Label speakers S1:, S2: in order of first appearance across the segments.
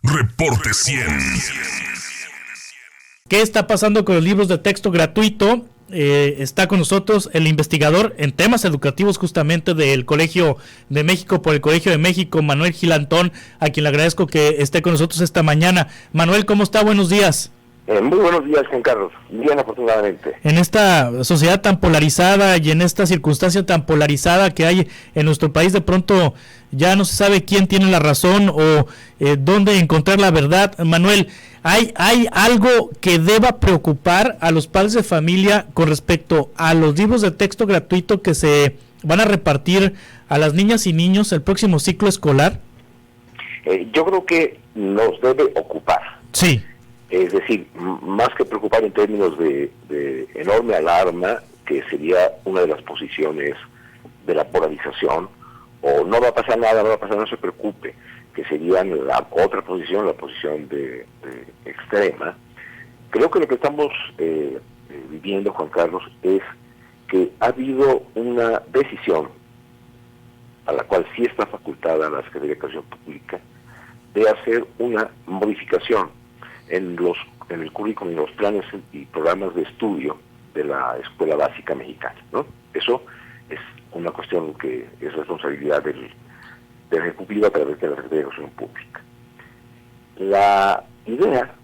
S1: Reporte 100.
S2: ¿Qué está pasando con los libros de texto gratuito? Está con nosotros el investigador en temas educativos justamente del Colegio de México, por el Colegio de México, Manuel Gilantón, a quien le agradezco que esté con nosotros esta mañana. Manuel, ¿cómo está? Buenos días.
S3: Muy buenos días, Juan Carlos. Bien, afortunadamente.
S2: En esta sociedad tan polarizada y en esta circunstancia tan polarizada que hay en nuestro país, de pronto ya no se sabe quién tiene la razón o dónde encontrar la verdad. Manuel, ¿hay algo que deba preocupar a los padres de familia con respecto a los libros de texto gratuito que se van a repartir a las niñas y niños el próximo ciclo escolar?
S3: Yo creo que nos debe ocupar.
S2: Sí.
S3: Es decir, más que preocupar en términos de enorme alarma, que sería una de las posiciones de la polarización, o no va a pasar nada, no se preocupe, que serían la otra posición, la posición de extrema. Creo que lo que estamos viviendo, Juan Carlos, es que ha habido una decisión, a la cual sí está facultada la Secretaría de Educación Pública, de hacer una modificación en el currículum y los planes y programas de estudio de la Escuela Básica Mexicana, ¿no? Eso es una cuestión que es responsabilidad del Ejecutivo a través de la Secretaría de Educación Pública. La idea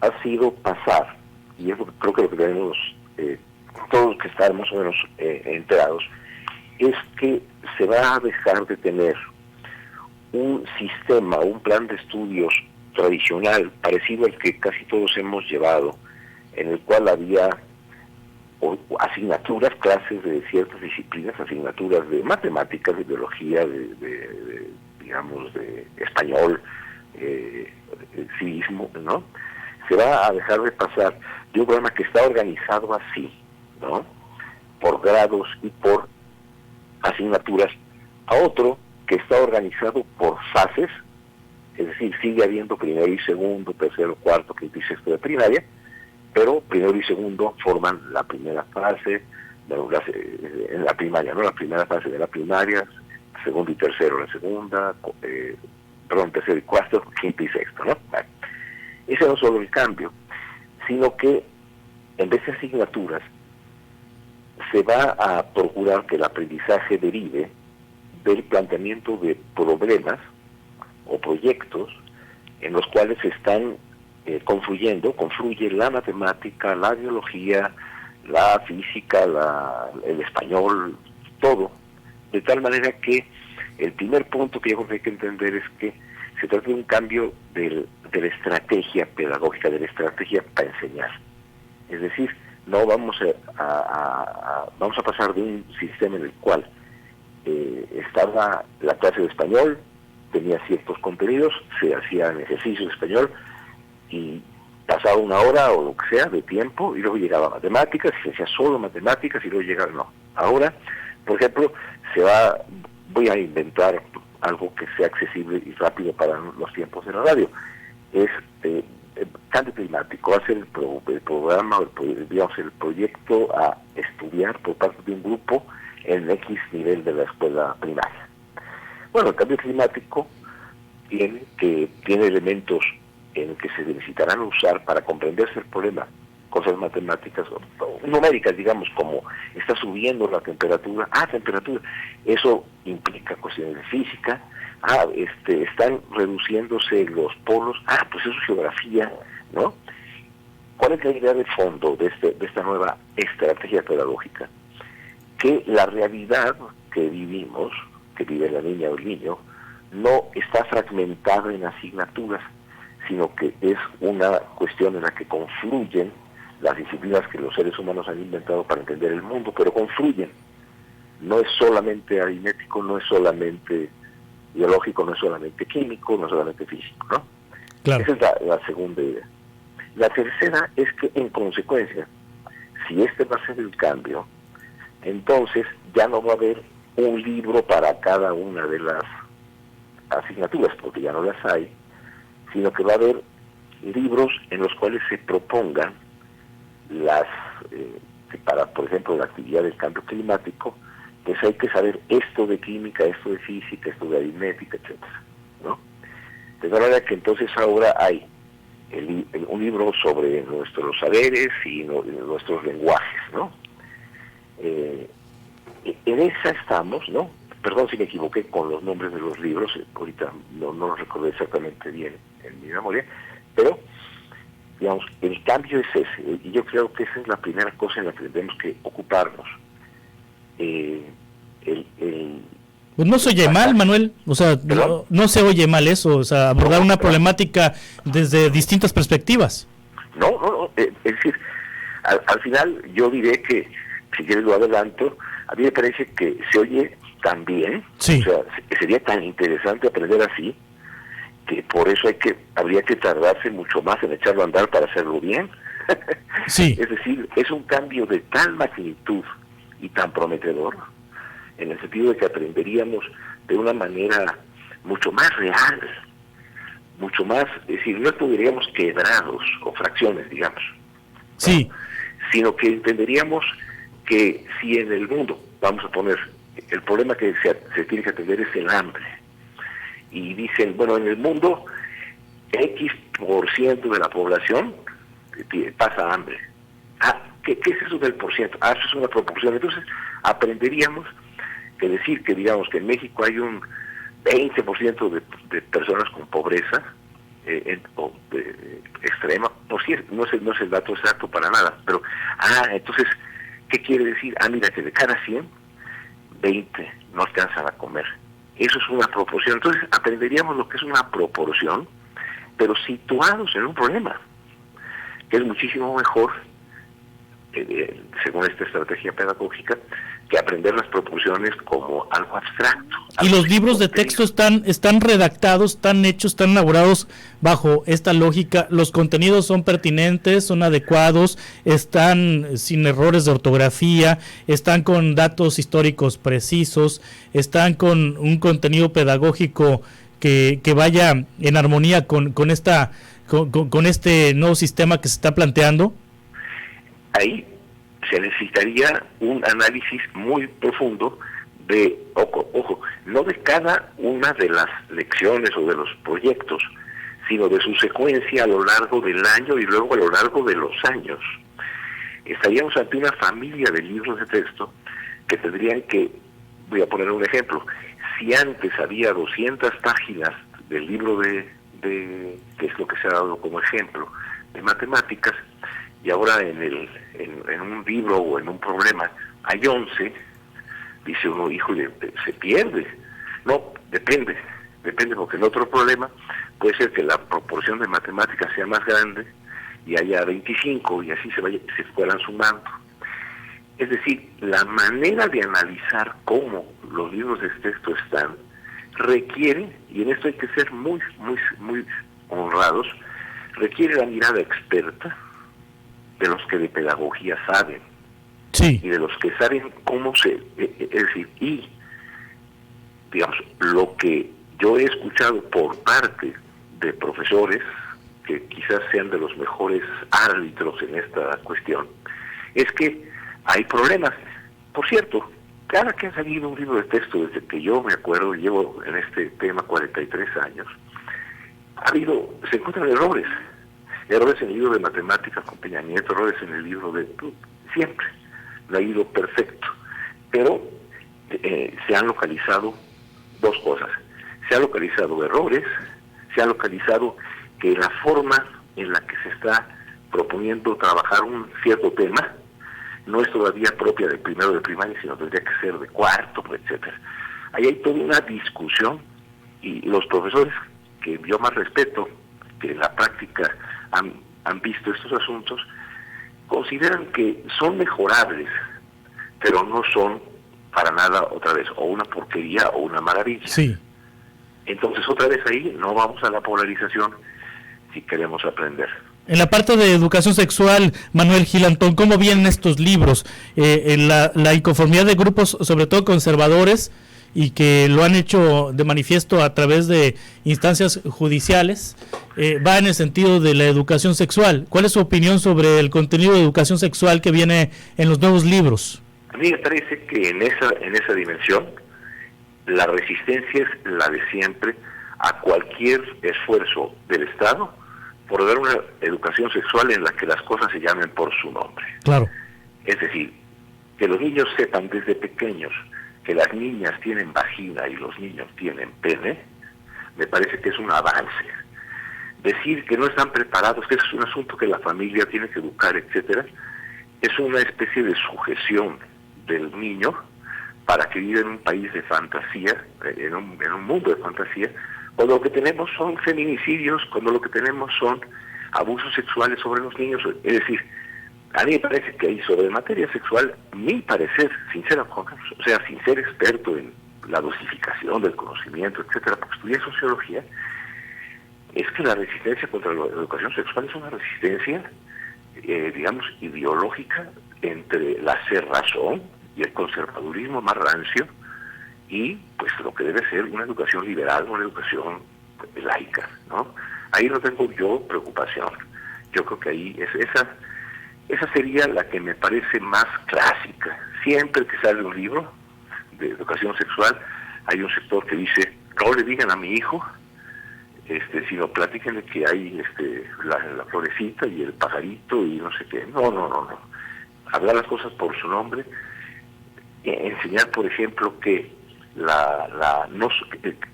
S3: ha sido pasar, y es creo que lo que tenemos todos que estar más o menos enterados, es que se va a dejar de tener un sistema, un plan de estudios tradicional, parecido al que casi todos hemos llevado, en el cual había asignaturas, clases de ciertas disciplinas, asignaturas de matemáticas, de biología, digamos, de español, civismo, ¿no? Se va a dejar de pasar de un programa que está organizado así, ¿no? Por grados y por asignaturas, a otro que está organizado por fases. Es decir, sigue habiendo primero y segundo, tercero, cuarto, quinto y sexto de primaria, pero primero y segundo forman la primera fase, en la primaria, ¿no? La primera fase de la primaria, segundo y tercero la segunda, tercero y cuarto, quinto y sexto, ¿no? Bueno, ese no es solo el cambio, sino que en vez de asignaturas, se va a procurar que el aprendizaje derive del planteamiento de problemas o proyectos en los cuales se están confluye la matemática, la biología, la física, el español, todo, de tal manera que el primer punto que yo creo que hay que entender es que se trata de un cambio de la estrategia pedagógica, de la estrategia para enseñar. Es decir, no vamos a pasar de un sistema en el cual estaba la clase de español, tenía ciertos contenidos, se hacían ejercicios de español y pasaba una hora o lo que sea de tiempo y luego llegaba matemáticas y se hacía solo matemáticas y luego llegaba, no. Ahora, por ejemplo, voy a inventar algo que sea accesible y rápido para los tiempos de la radio. Es cambio climático, va a ser el programa, digamos, el proyecto a estudiar por parte de un grupo en X nivel de la escuela primaria. Bueno, el cambio climático tiene elementos en que se necesitarán usar para comprenderse el problema, cosas matemáticas, o numéricas, digamos, como está subiendo la temperatura, eso implica cuestiones de física, están reduciéndose los polos, pues eso es geografía, ¿no? ¿Cuál es la idea de fondo de esta nueva estrategia pedagógica? Que la realidad que vivimos, que vive la niña o el niño, no está fragmentada en asignaturas, sino que es una cuestión en la que confluyen las disciplinas que los seres humanos han inventado para entender el mundo, pero confluyen. No es solamente aritmético, no es solamente biológico, no es solamente químico, no es solamente físico, ¿no?
S2: Claro.
S3: Esa es la segunda idea. La tercera es que, en consecuencia, si este va a ser el cambio, entonces ya no va a haber un libro para cada una de las asignaturas, porque ya no las hay, sino que va a haber libros en los cuales se propongan para, por ejemplo, la actividad del cambio climático, pues hay que saber esto de química, esto de física, esto de aritmética, etcétera, ¿no? De tal manera que entonces ahora hay un libro sobre nuestros saberes y nuestros lenguajes, ¿no? En esa estamos, ¿no? Perdón si me equivoqué con los nombres de los libros, ahorita no los recordé exactamente bien en mi memoria, pero, digamos, el cambio es ese, y yo creo que esa es la primera cosa en la que tenemos que ocuparnos.
S2: Pues no se oye mal, Manuel, o sea, no se oye mal eso, o sea, abordar una problemática desde distintas perspectivas.
S3: No, es decir, al final yo diré que, si quieres lo adelanto, a mí me parece que se oye tan bien,
S2: sí.
S3: O sea, sería tan interesante aprender así, que por eso habría que tardarse mucho más en echarlo a andar para hacerlo bien.
S2: Sí.
S3: Es decir, es un cambio de tal magnitud y tan prometedor, en el sentido de que aprenderíamos de una manera mucho más real, mucho más, es decir, no estudiaríamos quebrados o fracciones, digamos,
S2: sí,
S3: ¿no? Sino que entenderíamos que si en el mundo, vamos a poner, el problema que se tiene que atender es el hambre, y dicen, bueno, en el mundo X% de la población pasa hambre. ¿Qué es eso del por ciento? Eso es una proporción. Entonces aprenderíamos que decir que, digamos, que en México hay un 20% de personas con pobreza extrema, no es el dato exacto para nada, pero, entonces, ¿qué quiere decir? Mira, que de cada 100, 20 no alcanzan a comer. Eso es una proporción. Entonces aprenderíamos lo que es una proporción, pero situados en un problema, que es muchísimo mejor, según esta estrategia pedagógica, que aprender las proporciones como algo abstracto.
S2: Y los libros de texto están redactados, están hechos, están elaborados bajo esta lógica. Los contenidos son pertinentes, son adecuados, están sin errores de ortografía, están con datos históricos precisos, están con un contenido pedagógico que vaya en armonía con este nuevo sistema que se está planteando.
S3: Ahí se necesitaría un análisis muy profundo de, ojo, no de cada una de las lecciones o de los proyectos, sino de su secuencia a lo largo del año y luego a lo largo de los años. Estaríamos ante una familia de libros de texto que tendrían que, voy a poner un ejemplo, si antes había 200 páginas del libro que es lo que se ha dado como ejemplo, de matemáticas, y ahora en un libro o en un problema hay 11, dice uno, híjole, se pierde. No, depende, porque en otro problema puede ser que la proporción de matemáticas sea más grande y haya 25 y así se fueran sumando. Es decir, la manera de analizar cómo los libros de texto están requiere, y en esto hay que ser muy, muy, muy honrados, requiere la mirada experta de los que de pedagogía saben,
S2: sí,
S3: y de los que saben cómo es decir, y digamos, lo que yo he escuchado por parte de profesores que quizás sean de los mejores árbitros en esta cuestión, es que hay problemas. Por cierto, cada que ha salido un libro de texto, desde que yo me acuerdo, llevo en este tema 43 años, se encuentran errores en el libro de matemáticas con Peña Nieto, errores en el libro siempre, no ha ido perfecto, pero se han localizado dos cosas, se han localizado errores, se ha localizado que la forma en la que se está proponiendo trabajar un cierto tema no es todavía propia del primero de primaria, sino tendría que ser de cuarto, etcétera. Ahí hay toda una discusión, y los profesores que yo más respeto, que en la práctica han visto estos asuntos, consideran que son mejorables, pero no son para nada, otra vez, o una porquería o una maravilla.
S2: Sí.
S3: Entonces, otra vez ahí no vamos a la polarización si queremos aprender.
S2: En la parte de educación sexual, Manuel Gilantón, ¿cómo vienen estos libros? En la inconformidad de grupos, sobre todo conservadores, y que lo han hecho de manifiesto a través de instancias judiciales, va en el sentido de la educación sexual. ¿Cuál es su opinión sobre el contenido de educación sexual que viene en los nuevos libros?
S3: A mí me parece que en esa dimensión la resistencia es la de siempre a cualquier esfuerzo del Estado por dar una educación sexual en la que las cosas se llamen por su nombre.
S2: Claro.
S3: Es decir, que los niños sepan desde pequeños que las niñas tienen vagina y los niños tienen pene, me parece que es un avance. Decir que no están preparados, que eso es un asunto que la familia tiene que educar, etcétera, es una especie de sujeción del niño para que viva en un país de fantasía, en un mundo de fantasía, cuando lo que tenemos son feminicidios, cuando lo que tenemos son abusos sexuales sobre los niños. Es decir, a mí me parece que ahí sobre materia sexual, mi parecer, sincero, o sea, sin ser experto en la dosificación del conocimiento, etcétera, porque estudié sociología, es que la resistencia contra la educación sexual es una resistencia, digamos, ideológica entre la cerrazón y el conservadurismo más rancio y pues lo que debe ser una educación liberal, una educación laica, ¿no? Ahí no tengo yo preocupación. Yo creo que ahí esa sería la que me parece más clásica. Siempre que sale un libro de educación sexual, hay un sector que dice, no le digan a mi hijo, sino platíquenle que hay la florecita y el pajarito y no sé qué. No. Hablar las cosas por su nombre, enseñar, por ejemplo, que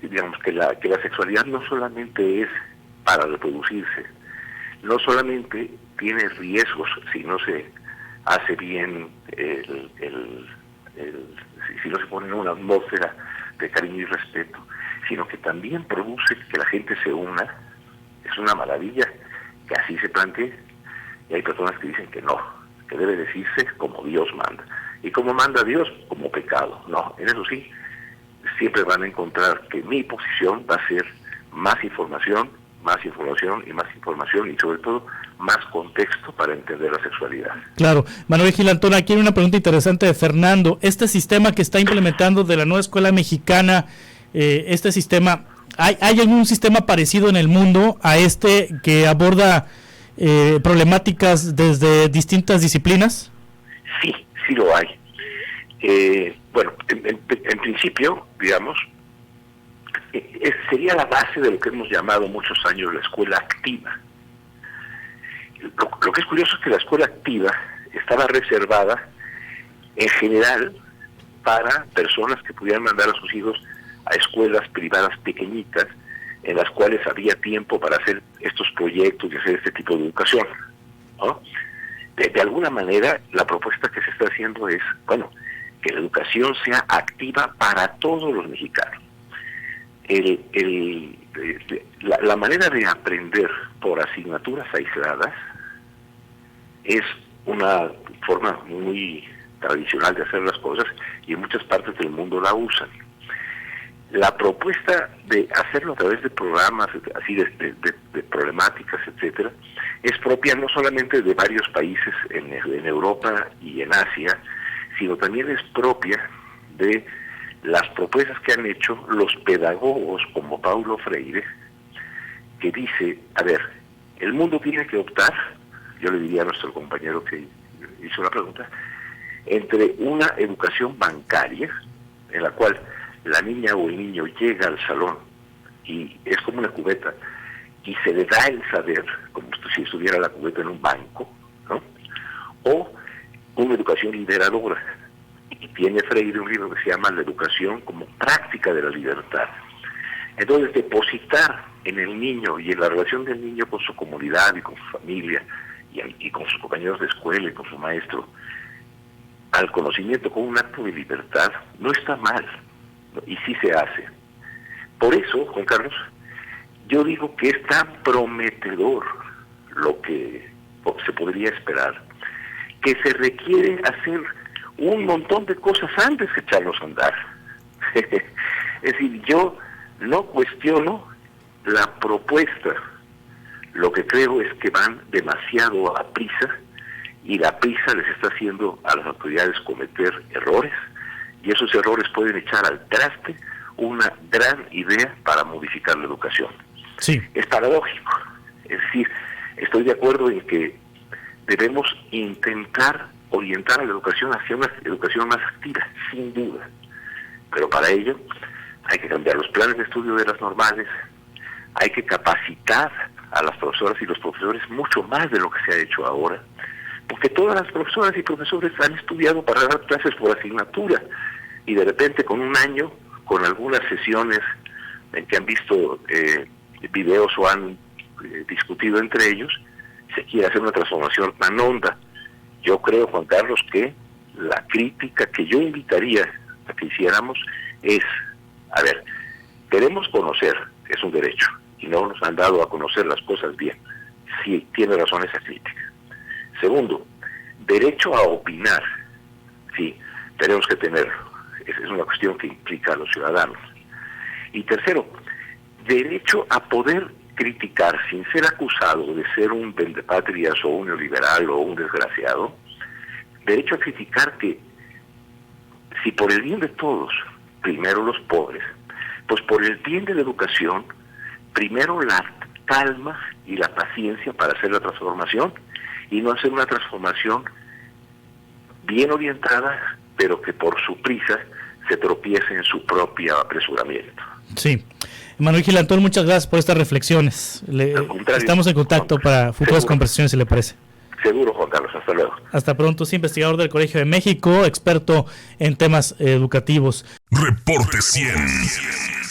S3: digamos que la sexualidad no solamente es para reproducirse, no solamente tiene riesgos si no se hace bien si no se pone en una atmósfera de cariño y respeto, sino que también produce que la gente se una. Es una maravilla que así se plantee, y hay personas que dicen que no, que debe decirse como Dios manda. Y como manda Dios, como pecado. No, en eso sí, siempre van a encontrar que mi posición va a ser más información y más información, y sobre todo más contexto para entender la sexualidad.
S2: Claro. Manuel Gil Antón, aquí hay una pregunta interesante de Fernando. Este sistema que está implementando de la nueva escuela mexicana, este sistema, ¿hay algún sistema parecido en el mundo a este que aborda problemáticas desde distintas disciplinas?
S3: Sí lo hay. Bueno, en principio, digamos, sería la base de lo que hemos llamado muchos años la escuela activa. Lo que es curioso es que la escuela activa estaba reservada en general para personas que pudieran mandar a sus hijos a escuelas privadas pequeñitas en las cuales había tiempo para hacer estos proyectos y hacer este tipo de educación, ¿no? De alguna manera, la propuesta que se está haciendo es, bueno, que la educación sea activa para todos los mexicanos. La manera de aprender por asignaturas aisladas es una forma muy tradicional de hacer las cosas y en muchas partes del mundo la usan. La propuesta de hacerlo a través de programas así de problemáticas, etcétera, es propia no solamente de varios países en Europa y en Asia, sino también es propia de las propuestas que han hecho los pedagogos como Paulo Freire, que dice, a ver, el mundo tiene que optar, yo le diría a nuestro compañero que hizo la pregunta, entre una educación bancaria, en la cual la niña o el niño llega al salón y es como una cubeta y se le da el saber, como si estuviera la cubeta en un banco, ¿no? O una educación liberadora. Y tiene Freire un libro que se llama La educación como práctica de la libertad. Entonces, depositar en el niño y en la relación del niño con su comunidad y con su familia y con sus compañeros de escuela y con su maestro, al conocimiento como un acto de libertad, no está mal, ¿no? Y sí se hace. Por eso, Juan Carlos, yo digo que es tan prometedor lo que se podría esperar, que se requiere hacer un montón de cosas antes que echarlos a andar. Es decir, yo no cuestiono la propuesta, lo que creo es que van demasiado a prisa y la prisa les está haciendo a las autoridades cometer errores y esos errores pueden echar al traste una gran idea para modificar la educación.
S2: Sí.
S3: Es paradójico, es decir, estoy de acuerdo en que debemos intentar orientar a la educación hacia una educación más activa, sin duda, pero para ello hay que cambiar los planes de estudio de las normales, hay que capacitar a las profesoras y los profesores mucho más de lo que se ha hecho ahora, porque todas las profesoras y profesores han estudiado para dar clases por asignatura, y de repente con un año, con algunas sesiones en que han visto videos o han discutido entre ellos, se quiere hacer una transformación tan honda. Yo creo, Juan Carlos, que la crítica que yo invitaría a que hiciéramos es, a ver, queremos conocer, es un derecho, y no nos han dado a conocer las cosas bien. Sí, tiene razón esa crítica. Segundo, derecho a opinar, sí, tenemos que tenerlo. Es una cuestión que implica a los ciudadanos. Y tercero, derecho a poder criticar sin ser acusado de ser un vendepatrias o un neoliberal o un desgraciado, derecho a criticar que si por el bien de todos, primero los pobres, pues por el bien de la educación, primero la calma y la paciencia para hacer la transformación, y no hacer una transformación bien orientada, pero que por su prisa se tropiece en su propio apresuramiento.
S2: Sí. Manuel Gil-Antón, muchas gracias por estas reflexiones. Estamos en contacto para futuras conversaciones, si le parece.
S3: Seguro, Juan Carlos. Hasta luego.
S2: Hasta pronto. Sí, investigador del Colegio de México, experto en temas educativos.
S1: Reporte 100.